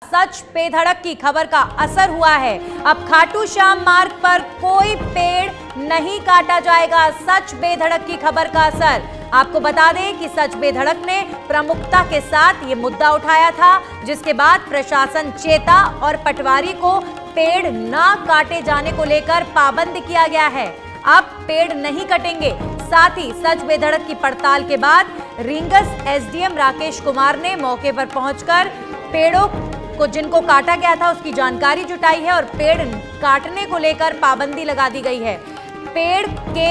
सच बेधड़क की खबर का असर हुआ है। अब खाटू श्याम मार्ग पर कोई पेड़ नहीं काटा जाएगा। सच बेधड़क की खबर का असर। आपको बता दें कि सच बेधड़क ने प्रमुखता के साथ ये मुद्दा उठाया था, जिसके बाद प्रशासन चेता और पटवारी को पेड़ ना काटे जाने को लेकर पाबंद किया गया है। अब पेड़ नहीं कटेंगे। साथ ही सच बेधड़क की पड़ताल के बाद रींगस एसडीएम राकेश कुमार ने मौके पर पहुंचकर पेड़ों को जिनको काटा गया था उसकी जानकारी जुटाई है और पेड़ काटने को लेकर पाबंदी लगा दी गई है। पेड़ के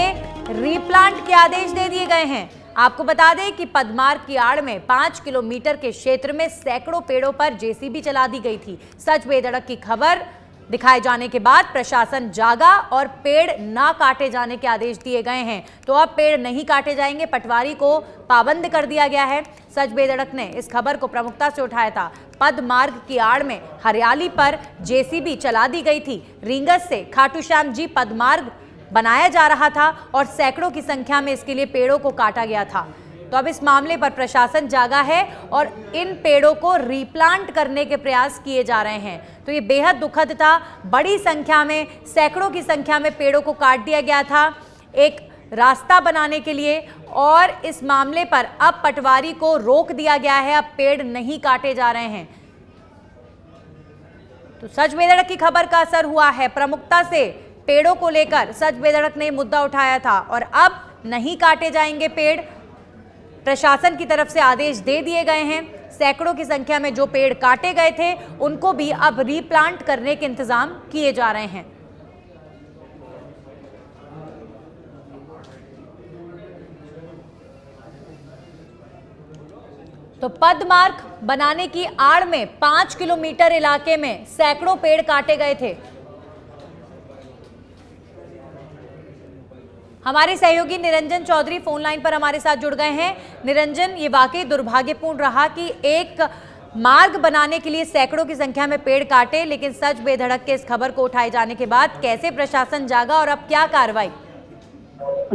रीप्लांट के आदेश दे दिए गए हैं। आपको बता दें कि पदमार्ग की आड़ में 5 किलोमीटर के क्षेत्र में सैकड़ों पेड़ों पर जेसीबी चला दी गई थी। सच बेधड़क की खबर दिखाए जाने के बाद प्रशासन जागा और पेड़ ना काटे जाने के आदेश दिए गए हैं। तो अब पेड़ नहीं काटे जाएंगे, पटवारी को पाबंद कर दिया गया है। सच बेधड़क ने इस खबर को प्रमुखता से उठाया था। पद मार्ग की आड़ में हरियाली पर जेसीबी चला दी गई थी। रींगस से खाटू श्याम जी पद मार्ग बनाया जा रहा था और सैकड़ों की संख्या में इसके लिए पेड़ों को काटा गया था। तो अब इस मामले पर प्रशासन जागा है और इन पेड़ों को रीप्लांट करने के प्रयास किए जा रहे हैं। तो ये बेहद दुखद था। बड़ी संख्या में, सैकड़ों की संख्या में पेड़ों को काट दिया गया था एक रास्ता बनाने के लिए, और इस मामले पर अब पटवारी को रोक दिया गया है। अब पेड़ नहीं काटे जा रहे हैं। तो सच बेधड़क की खबर का असर हुआ है। प्रमुखता से पेड़ों को लेकर सच बेधड़क ने मुद्दा उठाया था और अब नहीं काटे जाएंगे पेड़। प्रशासन की तरफ से आदेश दे दिए गए हैं। सैकड़ों की संख्या में जो पेड़ काटे गए थे उनको भी अब रीप्लांट करने के इंतजाम किए जा रहे हैं। तो पदमार्ग बनाने की आड़ में 5 किलोमीटर इलाके में सैकड़ों पेड़ काटे गए थे। हमारे सहयोगी निरंजन चौधरी फोन लाइन पर हमारे साथ जुड़ गए हैं। निरंजन, ये वाकई दुर्भाग्यपूर्ण रहा कि एक मार्ग बनाने के लिए सैकड़ों की संख्या में पेड़ काटे, लेकिन सच बेधड़क के इस खबर को उठाए जाने के बाद कैसे प्रशासन जागा और अब क्या कार्रवाई?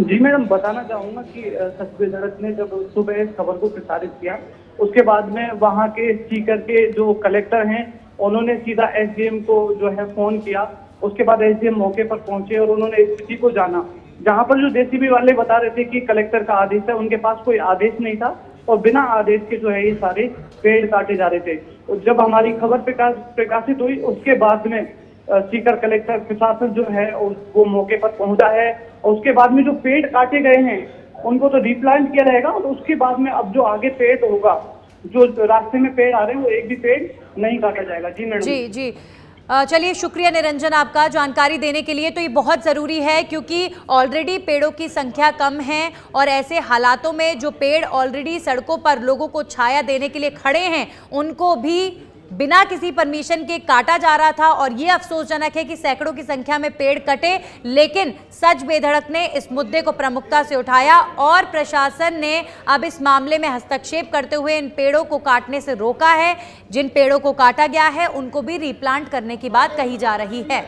जी मैडम, बताना चाहूंगा कि सच बेधड़क ने जब सुबह इस खबर को प्रसारित किया, उसके बाद में वहां के सीकर के जो कलेक्टर हैं उन्होंने सीधा एसडीएम को जो है फोन किया। उसके बाद एसडीएम मौके पर पहुंचे और उन्होंने स्थिति को जाना। जहां पर जो जेसीबी वाले बता रहे थे कि कलेक्टर का आदेश है, उनके पास कोई आदेश नहीं था और बिना आदेश के जो है ये सारे पेड़ काटे जा रहे थे। और जब हमारी खबर प्रकाशित हुई उसके बाद में सीकर कलेक्टर प्रशासन जो है वो मौके पर पहुंचा है और उसके बाद में जो पेड़ काटे गए हैं उनको तो रीप्लांट किया जाएगा और उसके बाद में अब जो आगे पेड़ होगा, जो रास्ते में पेड़ आ रहे हैं वो एक भी पेड़ नहीं काटा जाएगा। जी मैडम। जी चलिए, शुक्रिया निरंजन आपका जानकारी देने के लिए। तो ये बहुत ज़रूरी है क्योंकि ऑलरेडी पेड़ों की संख्या कम है और ऐसे हालातों में जो पेड़ ऑलरेडी सड़कों पर लोगों को छाया देने के लिए खड़े हैं उनको भी बिना किसी परमिशन के काटा जा रहा था। और ये अफसोसजनक है कि सैकड़ों की संख्या में पेड़ कटे, लेकिन सच बेधड़क ने इस मुद्दे को प्रमुखता से उठाया और प्रशासन ने अब इस मामले में हस्तक्षेप करते हुए इन पेड़ों को काटने से रोका है। जिन पेड़ों को काटा गया है उनको भी रीप्लांट करने की बात कही जा रही है।